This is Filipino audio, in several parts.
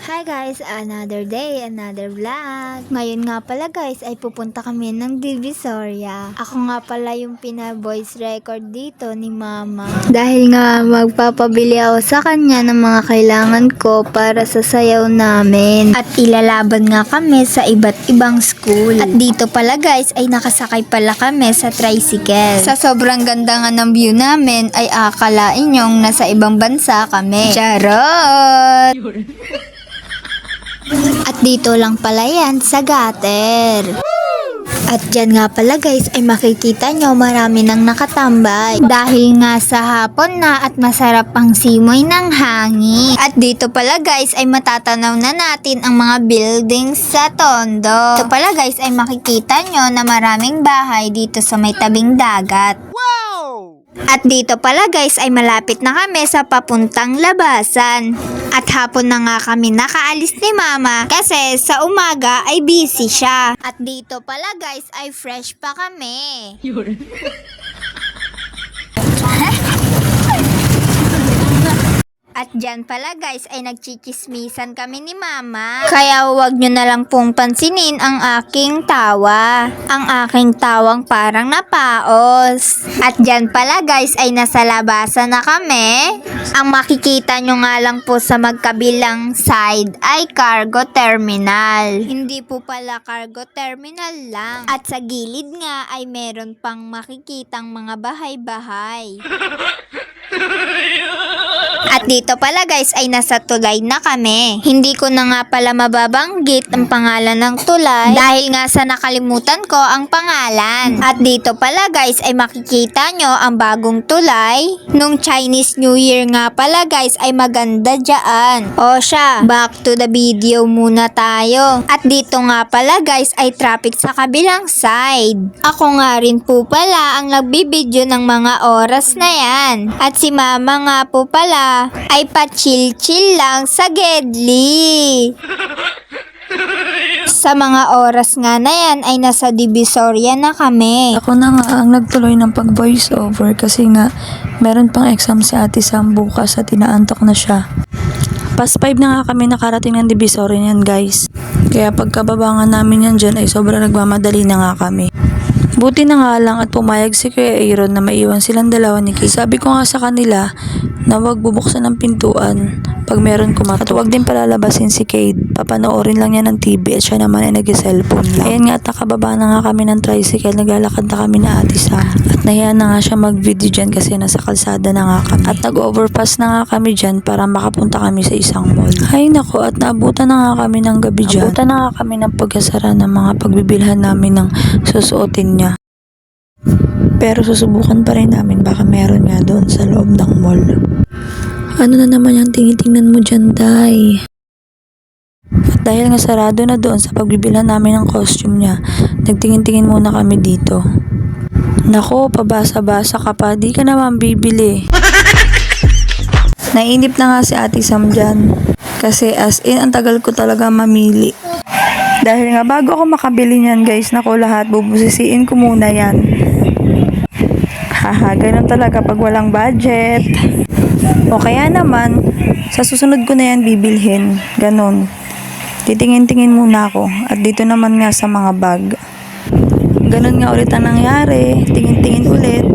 Hi guys, another day, another vlog. Ngayon nga pala guys ay pupunta kami ng Divisoria. Ako nga pala yung pina-voice record dito ni mama. Dahil nga magpapabili ako sa kanya ng mga kailangan ko para sa sayaw namin. At ilalaban nga kami sa iba't ibang school. At dito pala guys ay nakasakay pala kami sa tricycle. Sa sobrang ganda nga ng view namin ay akalain nyong nasa ibang bansa kami. Charot! At dito lang pala yan sa gutter. At dyan nga pala guys ay makikita nyo marami nang nakatambay. Dahil nga sa hapon na at masarap ang simoy ng hangin. At dito pala guys ay matatanaw na natin ang mga buildings sa Tondo. Dito pala guys ay makikita nyo na maraming bahay dito sa may tabing dagat. At dito pala guys ay malapit na kami sa papuntang labasan. At hapon na nga kami nakaalis ni mama kasi sa umaga ay busy siya. At dito pala guys ay fresh pa kami. At dyan pala guys ay nagchichismisan kami ni mama. Kaya huwag nyo na lang pong pansinin ang aking tawa. Ang aking tawang parang napaos. At dyan pala guys ay nasa labasan na kami. Ang makikita nyo nga lang po sa magkabilang side ay cargo terminal. Hindi po pala cargo terminal lang. At sa gilid nga ay meron pang makikitang mga bahay-bahay. At dito pala guys ay nasa tulay na kami. Hindi ko na nga pala mababanggit ang pangalan ng tulay dahil nga sa nakalimutan ko ang pangalan. At dito pala guys ay makikita nyo ang bagong tulay. Nung Chinese New Year nga pala guys ay maganda dyan. O siya, back to the video muna tayo. At dito nga pala guys ay traffic sa kabilang side. Ako nga rin po pala ang nagbibideo ng mga oras na yan. At si mama nga po pala ay pa-chill-chill lang sa Gedli. Sa mga oras nga na yan ay nasa Divisoria na kami. Ako na nga ang nagtuloy ng pag-voice over kasi nga meron pang exam si Ate Sam bukas at inaantok na siya. Past 5 na nga kami nakarating ng Divisoria niyan guys. Kaya pagkababa nga namin yan dyan ay sobrang nagmamadali na nga kami. Buti na nga lang at pumayag si Kuya Aaron na maiwan silang dalawa ni Kate. Sabi ko nga sa kanila na wag bubuksan ng pintuan pag meron kumatok. At wag din palalabasin si Kate. Papanoorin lang niya ng TV at siya naman ay nag-cellphone lang. Ayan nga at nakababa na nga kami ng tricycle. Naglalakad na kami na Ate Sam. At nahiya na nga siya mag-video dyan kasi nasa kalsada na nga kami. At nag-overpass na nga kami dyan para makapunta kami sa isang mall. Ay nako at naabutan na nga kami ng gabi dyan. Naabutan na nga kami ng pagkasara ng mga pagbibilhan namin ng susuotin niya. Pero susubukan pa rin namin baka meron nga doon sa loob ng mall. Ano na naman yung tingin-tingnan mo dyan, Day? At dahil nga sarado na doon sa pagbibilhan namin ng costume niya, nagtingin-tingin muna kami dito. Nako, pabasa-basa ka pa, di ka naman bibili. Nainip na nga si Ate Sam dyan. Kasi as in, ang tagal ko talaga mamili. Dahil nga bago ako makabili niyan guys, nako lahat, bubusisiin ko muna yan. Haha, ganun talaga pag walang budget. O kaya naman, sa susunod ko na yan bibilhin. Ganun. Titingin-tingin muna ako. At dito naman nga sa mga bag. Ganun nga ulit ang nangyari. Tingin-tingin ulit.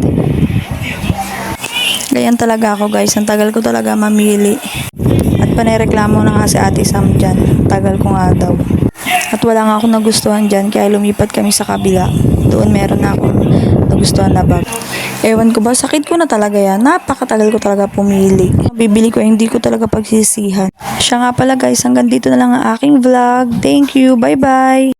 Ganyan talaga ako guys. Ang tagal ko talaga mamili. At panireklamo na nga si Ate Sam dyan. Tagal ko nga daw. At wala nga akong nagustuhan dyan. Kaya lumipat kami sa kabila. Doon meron na akong nagustuhan na bag. Ewan ko ba, sakit ko na talaga yan. Napakatagal ko talaga pumili. Bibili ko, hindi ko talaga pagsisihan. Siya nga pala guys, hanggang dito na lang ang aking vlog. Thank you, bye bye!